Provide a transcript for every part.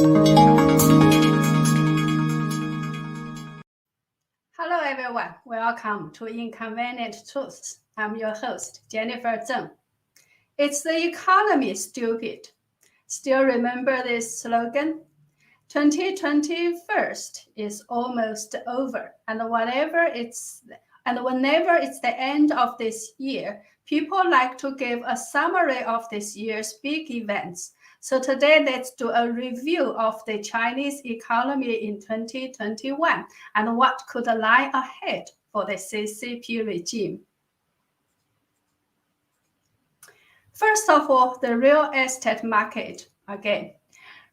Hello everyone, welcome to Inconvenient Truths. I'm your host, Jennifer Zeng. It's the economy, stupid. Still remember this slogan? 2021 is almost over, and whenever it's the end of this year, people like to give a summary of this year's big events. So today, let's do a review of the Chinese economy in 2021 and what could lie ahead for the CCP regime. First of all, the real estate market again.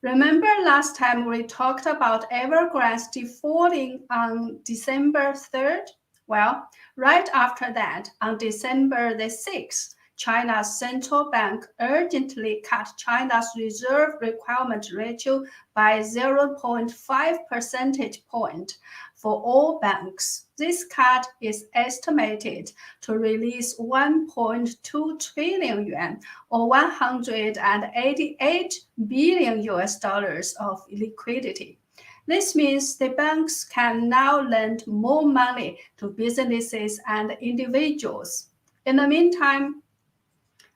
Remember last time we talked about Evergrande's defaulting on December 3rd? Well, right after that, on December the 6th, China's central bank urgently cut China's reserve requirement ratio by 0.5 percentage point for all banks. This cut is estimated to release 1.2 trillion yuan or 188 billion US dollars of liquidity. This means the banks can now lend more money to businesses and individuals. In the meantime,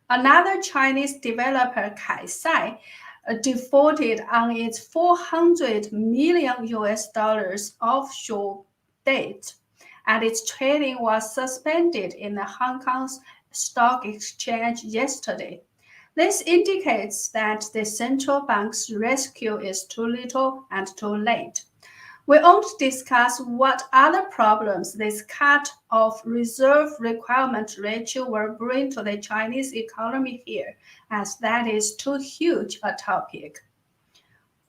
another Chinese developer, Kaisai, defaulted on its 400 million US dollars offshore debt, and its trading was suspended in the Hong Kong's stock exchange yesterday. This indicates that the central bank's rescue is too little and too late. We won't discuss what other problems this cut of reserve requirement ratio will bring to the Chinese economy here, as that is too huge a topic.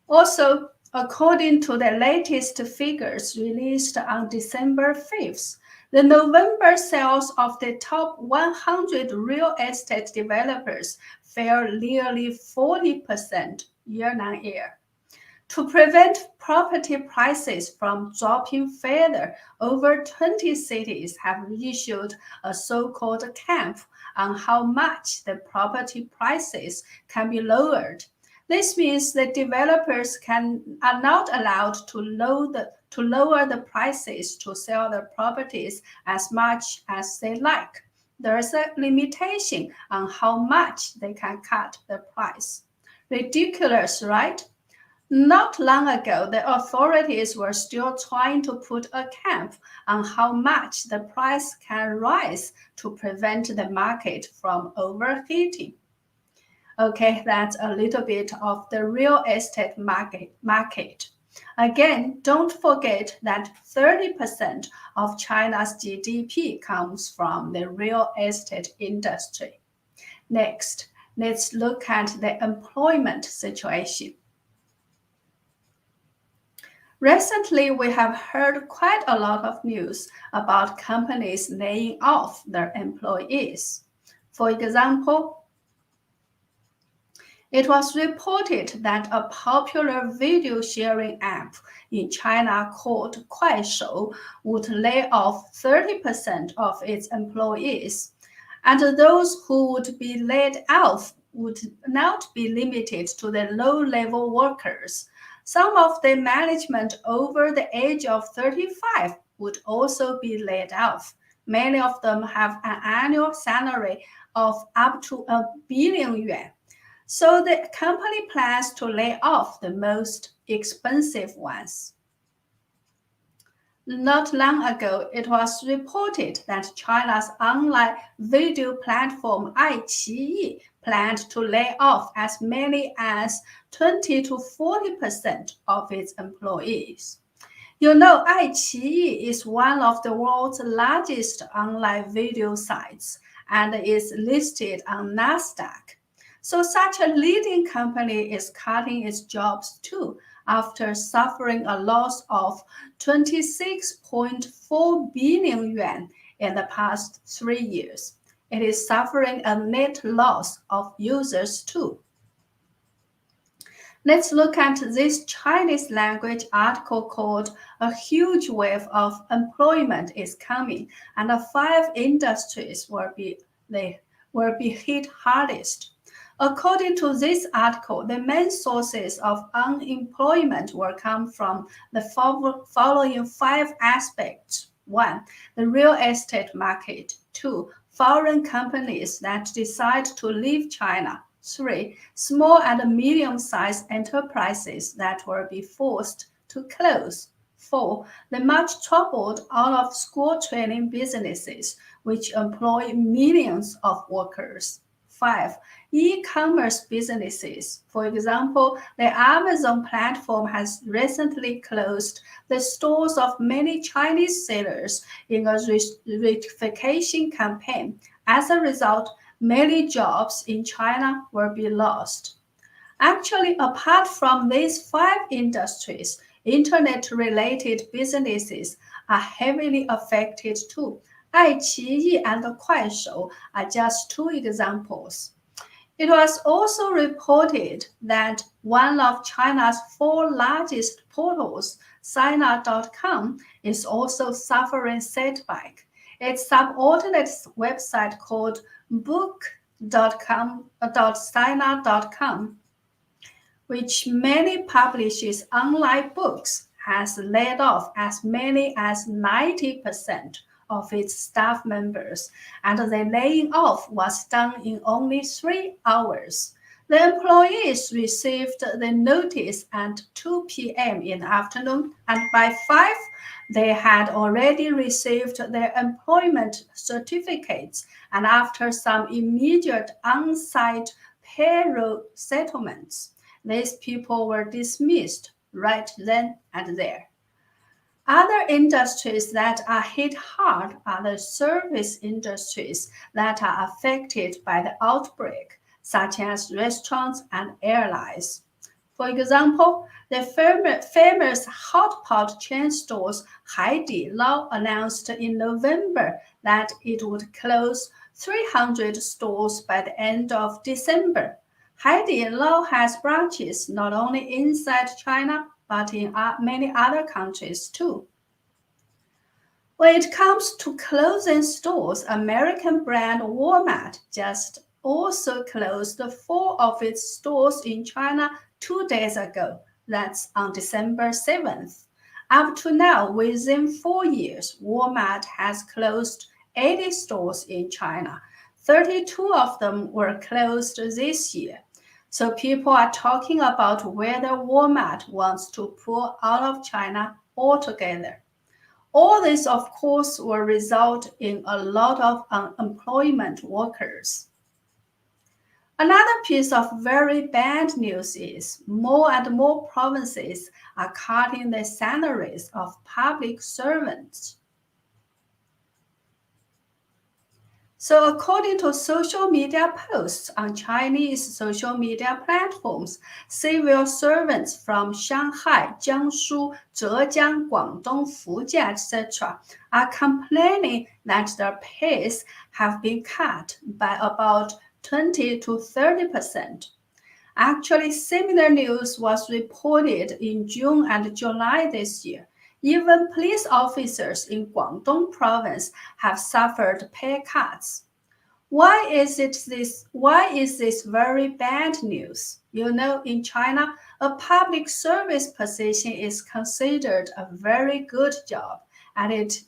Also, according to the latest figures released on December 5th, the November sales of the top 100 real estate developers fell nearly 40% year-on-year. To prevent property prices from dropping further, over 20 cities have issued a so-called cap on how much the property prices can be lowered. This means that developers are not allowed to lower the prices to sell their properties as much as they like. There's a limitation on how much they can cut the price. Ridiculous, right? Not long ago, the authorities were still trying to put a cap on how much the price can rise to prevent the market from overheating. Okay, that's a little bit of the real estate market. Again, don't forget that 30% of China's GDP comes from the real estate industry. Next, let's look at the employment situation. Recently, we have heard quite a lot of news about companies laying off their employees. For example, it was reported that a popular video sharing app in China called Kuaishou would lay off 30% of its employees, and those who would be laid off would not be limited to the low-level workers. Some of the management over the age of 35 would also be laid off. Many of them have an annual salary of up to 1 billion yuan. So the company plans to lay off the most expensive ones. Not long ago, it was reported that China's online video platform iQIYI planned to lay off as many as 20 to 40% of its employees. You know, iQIYI is one of the world's largest online video sites and is listed on NASDAQ. So such a leading company is cutting its jobs too, after suffering a loss of 26.4 billion yuan in the past 3 years. It is suffering a net loss of users too. Let's look at this Chinese language article called "A Huge Wave of Employment is Coming, and the 5 industries will be hit hardest." According to this article, the main sources of unemployment will come from the following 5 aspects. 1. The real estate market. 2. Foreign companies that decide to leave China. 3. Small and medium-sized enterprises that will be forced to close. 4. The much troubled out-of-school training businesses, which employ millions of workers. 5. E-commerce businesses. For example, the Amazon platform has recently closed the stores of many Chinese sellers in a rectification campaign. As a result, many jobs in China will be lost. Actually, apart from these 5 industries, internet-related businesses are heavily affected too. 爱奇艺 and Kuaishou are just 2 examples. It was also reported that one of China's 4 largest portals, Sina.com, is also suffering setback. Its subordinate website called book.com.sina.com, which mainly publishes online books, has laid off as many as 90% of its staff members, and the laying off was done in only 3 hours. The employees received the notice at 2 p.m. in the afternoon, and by 5, they had already received their employment certificates, and after some immediate on-site payroll settlements, these people were dismissed right then and there. Other industries that are hit hard are the service industries that are affected by the outbreak, such as restaurants and airlines. For example, the famous hot pot chain stores Haidilao announced in November that it would close 300 stores by the end of December. Haidilao has branches not only inside China, but in many other countries too. When it comes to clothing stores, American brand Walmart just also closed 4 of its stores in China 2 days ago. That's on December 7th. Up to now, within 4 years, Walmart has closed 80 stores in China. 32 of them were closed this year. So people are talking about whether Walmart wants to pull out of China altogether. All this, of course, will result in a lot of unemployment workers. Another piece of very bad news is more and more provinces are cutting the salaries of public servants. So according to social media posts on Chinese social media platforms, civil servants from Shanghai, Jiangsu, Zhejiang, Guangdong, Fujian, etc. are complaining that their pays have been cut by about 20 to 30%. Actually, similar news was reported in June and July this year. Even police officers in Guangdong province have suffered pay cuts. Why is this very bad news? You know, in China, a public service position is considered a very good job, and it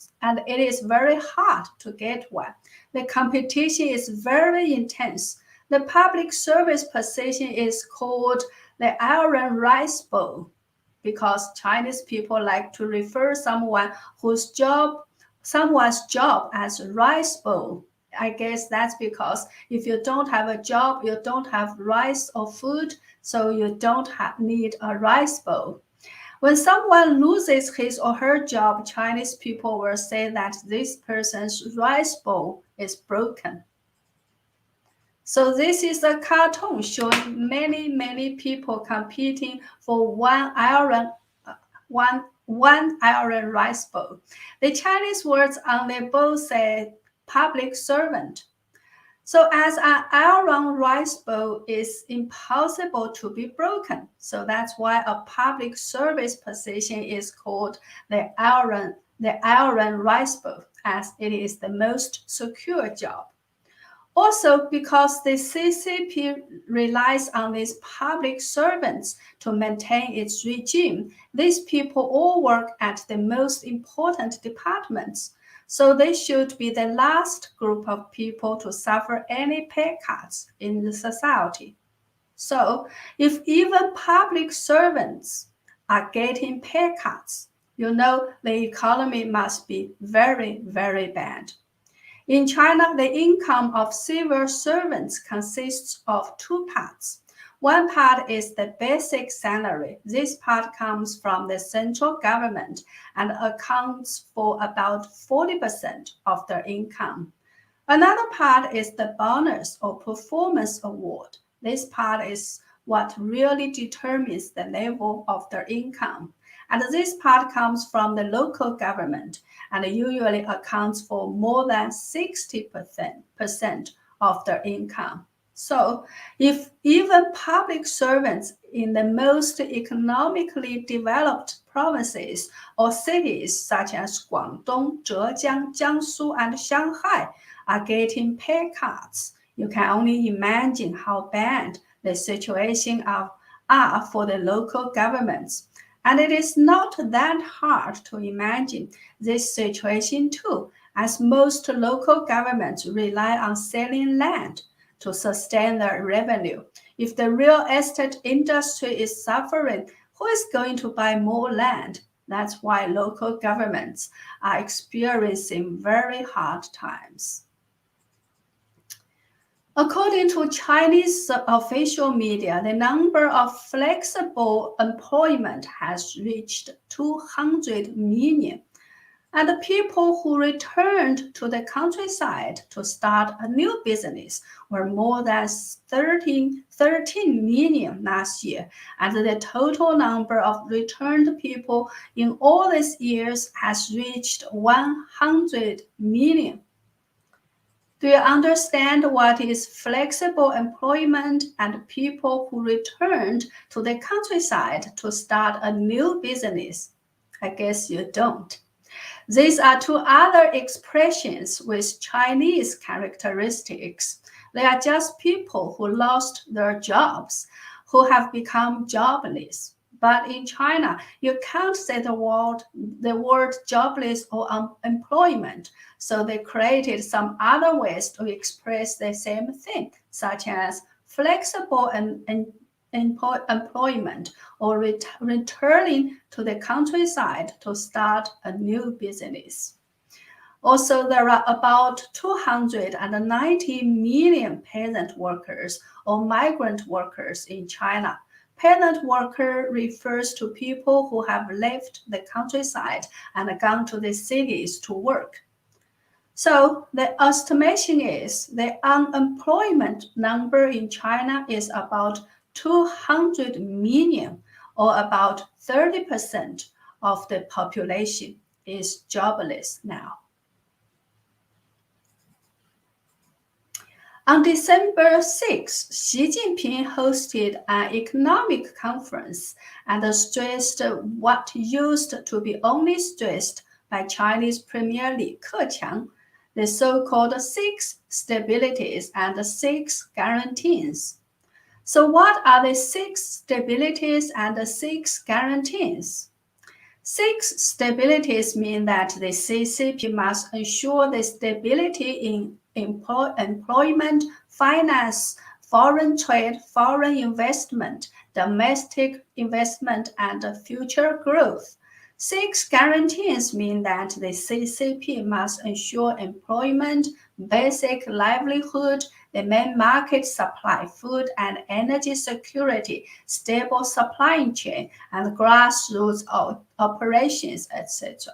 is very hard to get one. The competition is very intense. The public service position is called the Iron Rice Bowl, because Chinese people like to refer someone's job as rice bowl. I guess that's because if you don't have a job, you don't have rice or food, so you don't need a rice bowl. When someone loses his or her job, Chinese people will say that this person's rice bowl is broken. So this is a cartoon showing many people competing for one iron rice bowl. The Chinese words on the bowl say public servant. So as an iron rice bowl is impossible to be broken, so that's why a public service position is called the iron rice bowl, as it is the most secure job. Also, because the CCP relies on these public servants to maintain its regime, these people all work at the most important departments. So they should be the last group of people to suffer any pay cuts in the society. So if even public servants are getting pay cuts, the economy must be very, very bad. In China, the income of civil servants consists of two parts. One part is the basic salary. This part comes from the central government and accounts for about 40% of their income. Another part is the bonus or performance award. This part is what really determines the level of their income. And this part comes from the local government and usually accounts for more than 60% of their income. So if even public servants in the most economically developed provinces or cities such as Guangdong, Zhejiang, Jiangsu, and Shanghai are getting pay cuts, you can only imagine how bad the situation are for the local governments. And it is not that hard to imagine this situation too, as most local governments rely on selling land to sustain their revenue. If the real estate industry is suffering, who is going to buy more land? That's why local governments are experiencing very hard times. According to Chinese official media, the number of flexible employment has reached 200 million. And the people who returned to the countryside to start a new business were more than 13 million last year. And the total number of returned people in all these years has reached 100 million. Do you understand what is flexible employment and people who returned to the countryside to start a new business? I guess you don't. These are two other expressions with Chinese characteristics. They are just people who lost their jobs, who have become jobless. But in China, you can't say the word jobless or unemployment. So they created some other ways to express the same thing, such as flexible employment or returning to the countryside to start a new business. Also, there are about 290 million peasant workers or migrant workers in China. Peasant worker refers to people who have left the countryside and gone to the cities to work. So the estimation is the unemployment number in China is about 200 million, or about 30% of the population is jobless now. On December 6, Xi Jinping hosted an economic conference and stressed what used to be only stressed by Chinese Premier Li Keqiang, the so-called 6 stabilities and 6 guarantees. So what are the 6 stabilities and the 6 guarantees? 6 stabilities mean that the CCP must ensure the stability in employment, finance, foreign trade, foreign investment, domestic investment, and future growth. 6 guarantees mean that the CCP must ensure employment, basic livelihood, the main market supply, food and energy security, stable supply chain, and grassroots operations, etc.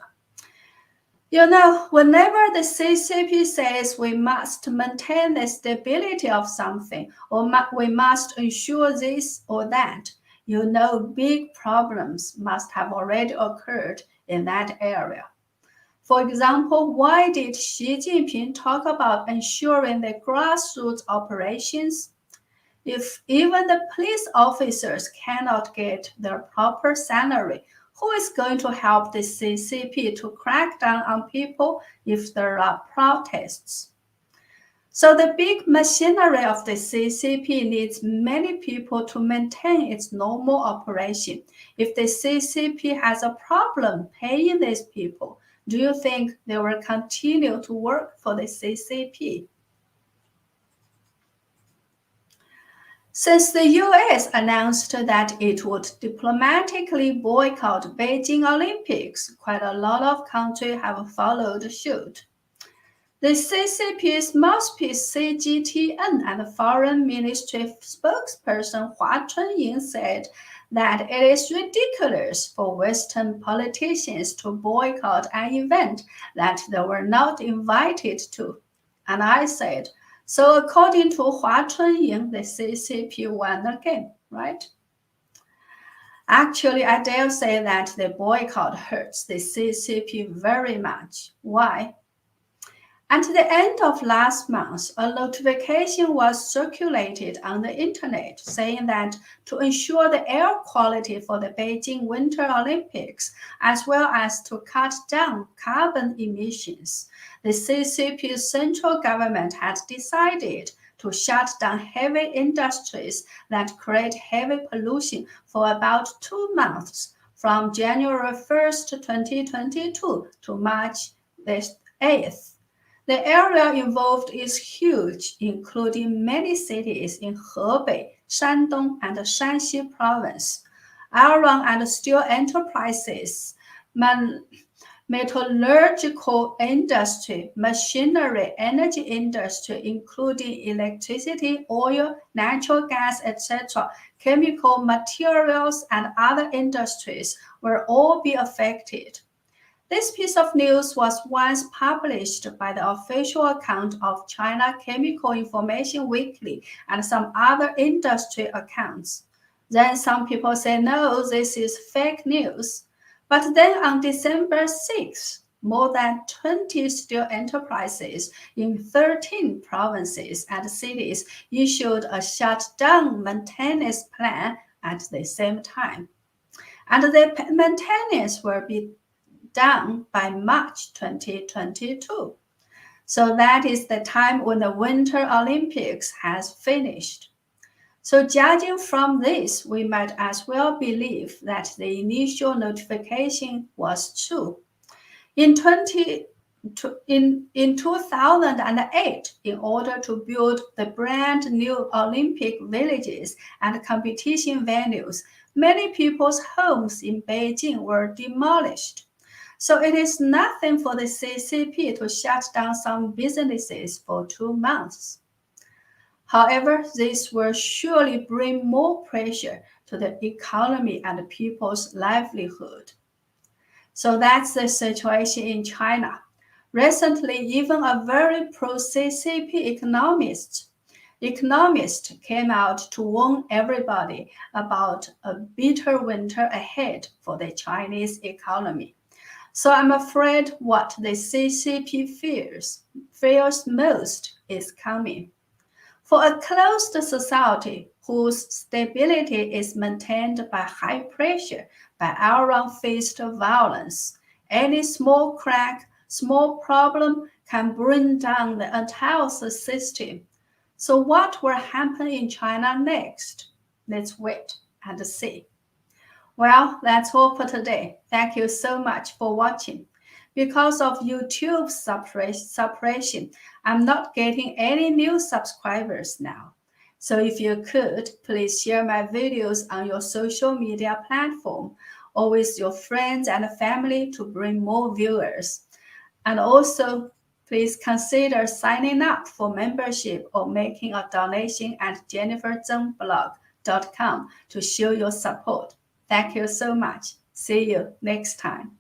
Whenever the CCP says we must maintain the stability of something, or we must ensure this or that, big problems must have already occurred in that area. For example, why did Xi Jinping talk about ensuring the grassroots operations? If even the police officers cannot get their proper salary, who is going to help the CCP to crack down on people if there are protests? So the big machinery of the CCP needs many people to maintain its normal operation. If the CCP has a problem paying these people, do you think they will continue to work for the CCP? Since the US announced that it would diplomatically boycott Beijing Olympics, quite a lot of countries have followed suit. The CCP's mouthpiece CGTN and Foreign Ministry spokesperson Hua Chunying said that it is ridiculous for Western politicians to boycott an event that they were not invited to. And I said, so according to Hua Chunying, the CCP won again, right? Actually, I dare say that the boycott hurts the CCP very much. Why? At the end of last month, a notification was circulated on the internet saying that to ensure the air quality for the Beijing Winter Olympics, as well as to cut down carbon emissions, the CCP's central government had decided to shut down heavy industries that create heavy pollution for about 2 months, from January 1st, 2022 to March 8th. The area involved is huge, including many cities in Hebei, Shandong, and Shanxi province. Iron and steel enterprises, metallurgical industry, machinery, energy industry, including electricity, oil, natural gas, etc., chemical materials, and other industries will all be affected. This piece of news was once published by the official account of China Chemical Information Weekly and some other industry accounts. Then some people say, no, this is fake news. But then on December 6th, more than 20 steel enterprises in 13 provinces and cities issued a shutdown maintenance plan at the same time. And the maintenance will be done by March 2022. So that is the time when the Winter Olympics has finished. So judging from this, we might as well believe that the initial notification was true. In 2008, in order to build the brand new Olympic villages and competition venues, many people's homes in Beijing were demolished. So it is nothing for the CCP to shut down some businesses for 2 months. However, this will surely bring more pressure to the economy and people's livelihood. So that's the situation in China. Recently, even a very pro-CCP economist came out to warn everybody about a bitter winter ahead for the Chinese economy. So I'm afraid what the CCP fears most is coming. For a closed society whose stability is maintained by high pressure, by iron-fist violence, any small crack, small problem can bring down the entire system. So what will happen in China next? Let's wait and see. Well, that's all for today. Thank you so much for watching. Because of YouTube's suppression, I'm not getting any new subscribers now. So if you could, please share my videos on your social media platform or with your friends and family to bring more viewers. And also, please consider signing up for membership or making a donation at jenniferzengblog.com to show your support. Thank you so much. See you next time.